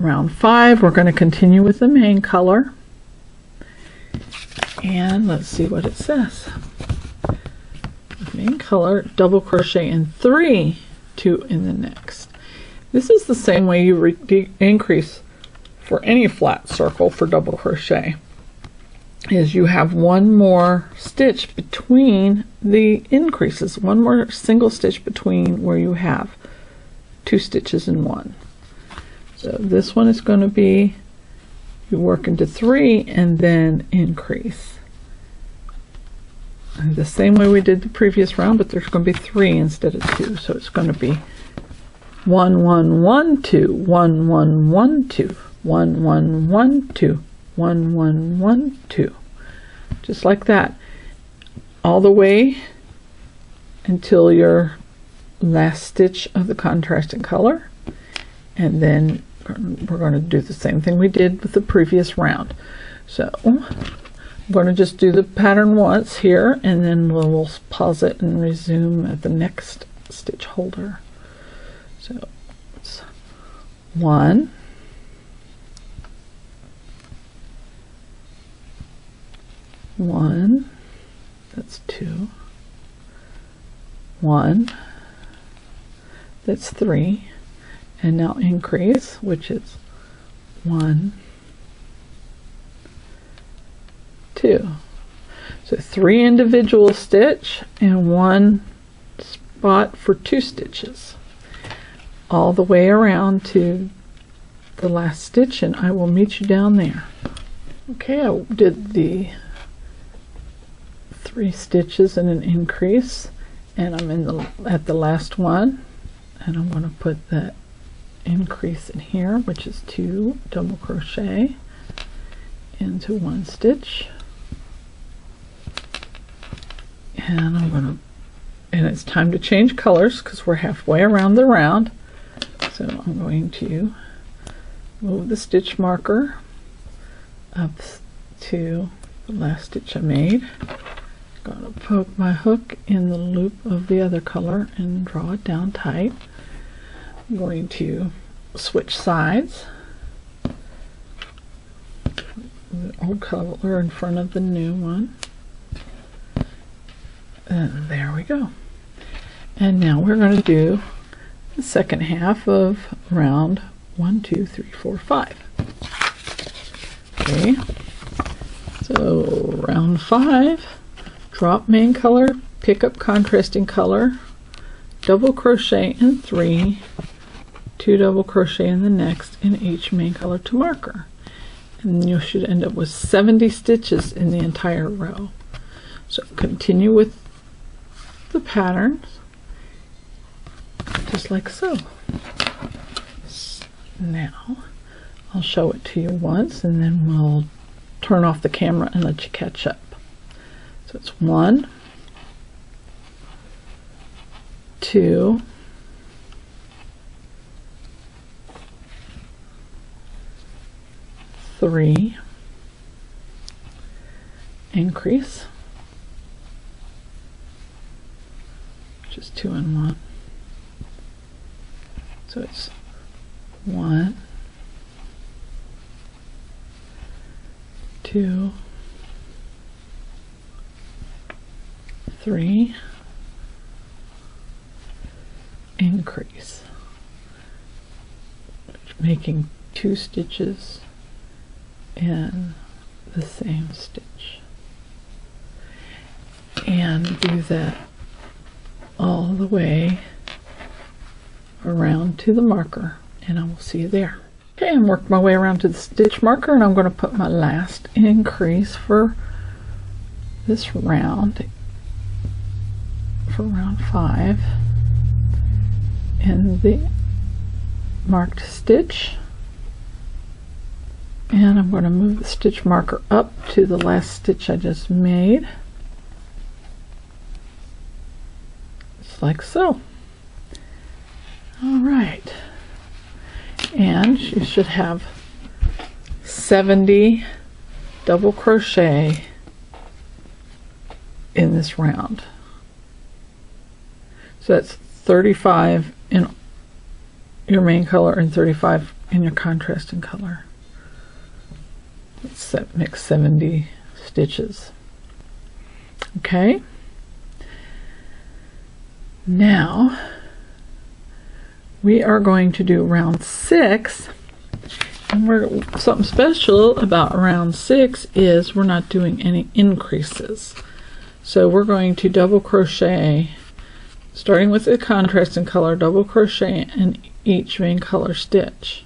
round 5, we're going to continue with the main color, and let's see what it says. The main color, double crochet in 3, 2 in the next. This is the same way you increase for any flat circle for double crochet, is you have one more stitch between the increases, one more single stitch between where you have 2 stitches in one. So this one is going to be, you work into 3 and then increase. And the same way we did the previous round, but there's going to be 3 instead of 2. So it's going to be 1 1 1 2 1 1 1 2 1 1 1 2 1 1 1 2, just like that, all the way until your last stitch of the contrasting color, and then we're going to do the same thing we did with the previous round. So I'm going to just do the pattern once here, and then we'll pause it and resume at the next stitch holder. So it's 1, 1, that's 2, 1, that's 3, and now increase, which is 1, 2. So 3 individual stitch and 1 spot for 2 stitches all the way around to the last stitch, and I will meet you down there. Okay, I did the 3 stitches and an increase, and I'm at the last one, and I'm going to put that increase in here, which is 2 double crochet into 1 stitch, and and it's time to change colors because we're halfway around the round. So I'm going to move the stitch marker up to the last stitch I made. I'm going to poke my hook in the loop of the other color and draw it down tight. I'm going to switch sides, the old color in front of the new one, and there we go. And now we're going to do the second half of round 1 2 3 4 5. Okay, so round 5, drop main color, pick up contrasting color, double crochet in 3, 2 double crochet in the next in each main color to marker, and you should end up with 70 stitches in the entire row. So continue with the patterns just like so. Now I'll show it to you once, and then we'll turn off the camera and let you catch up. So it's 1, 2, 3, increase, which is 2 and 1. So it's 1, 2, 3, increase, making 2 stitches in the same stitch, and do that all the way around to the marker, and I will see you there. Okay, I'm working my way around to the stitch marker, and I'm going to put my last increase for this round, for round 5, in the marked stitch, and I'm going to move the stitch marker up to the last stitch I just made, just like so. All right, and you should have 70 double crochet in this round. So that's 35 in your main color and 35 in your contrasting color. Let's mix 70 stitches. Okay, now we are going to do round 6, and something special about round 6 is we're not doing any increases. So we're going to double crochet, starting with the contrasting color, double crochet in each main color stitch,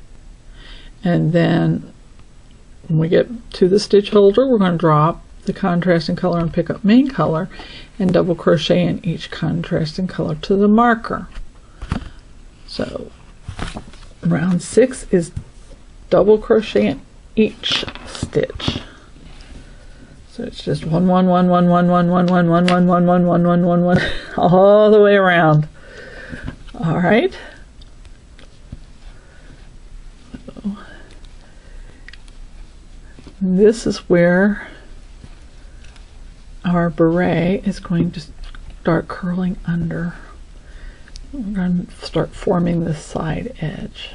and then when we get to the stitch holder, we're going to drop the contrasting color and pick up main color and double crochet in each contrasting color to the marker. So round 6 is double crochet in each stitch. So it's just 1 1 1 1 1 1 1 1 1 1 1 1 1 1 1 1 all the way around. All right. So this is where our beret is going to start curling under. We're going to start forming the side edge.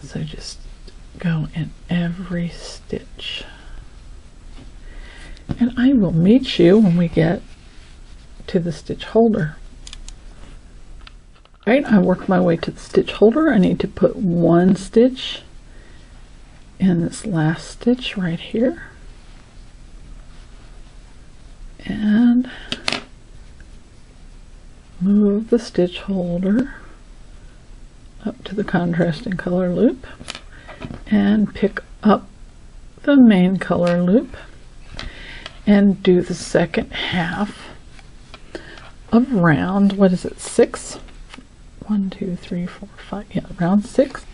So just go in every stitch. And I will meet you when we get to the stitch holder. Right, I worked my way to the stitch holder. I need to put 1 stitch in this last stitch right here. And move the stitch holder up to the contrasting color loop and pick up the main color loop and do the second half of round, what is it, 6? 1 2 3 4 5, yeah, round 6.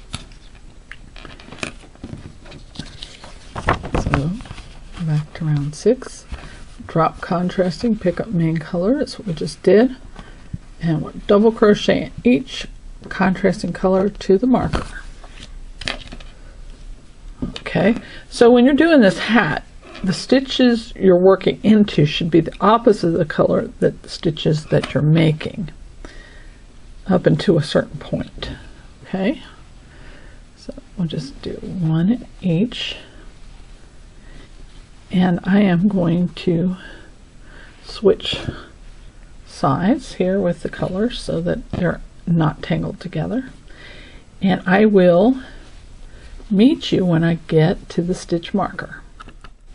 So back to round 6, drop contrasting, pick up main color, that's what we just did, and we'll double crochet in each contrasting color to the marker. Okay, so when you're doing this hat, the stitches you're working into should be the opposite of the color that the stitches that you're making up until a certain point. Okay, so we'll just do 1 in each, and I am going to switch sides here with the colors so that they're not tangled together, and I will meet you when I get to the stitch marker.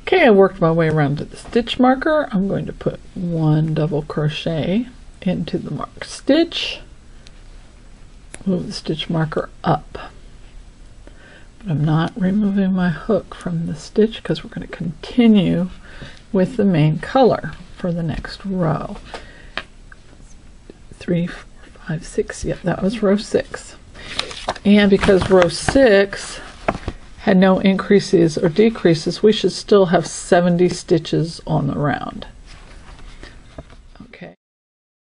Okay, I worked my way around to the stitch marker. I'm going to put 1 double crochet into the marked stitch, move the stitch marker up, but I'm not removing my hook from the stitch because we're going to continue with the main color for the next row. 3 4 5 6, yep, that was row 6. And because row 6 had no increases or decreases, we should still have 70 stitches on the round.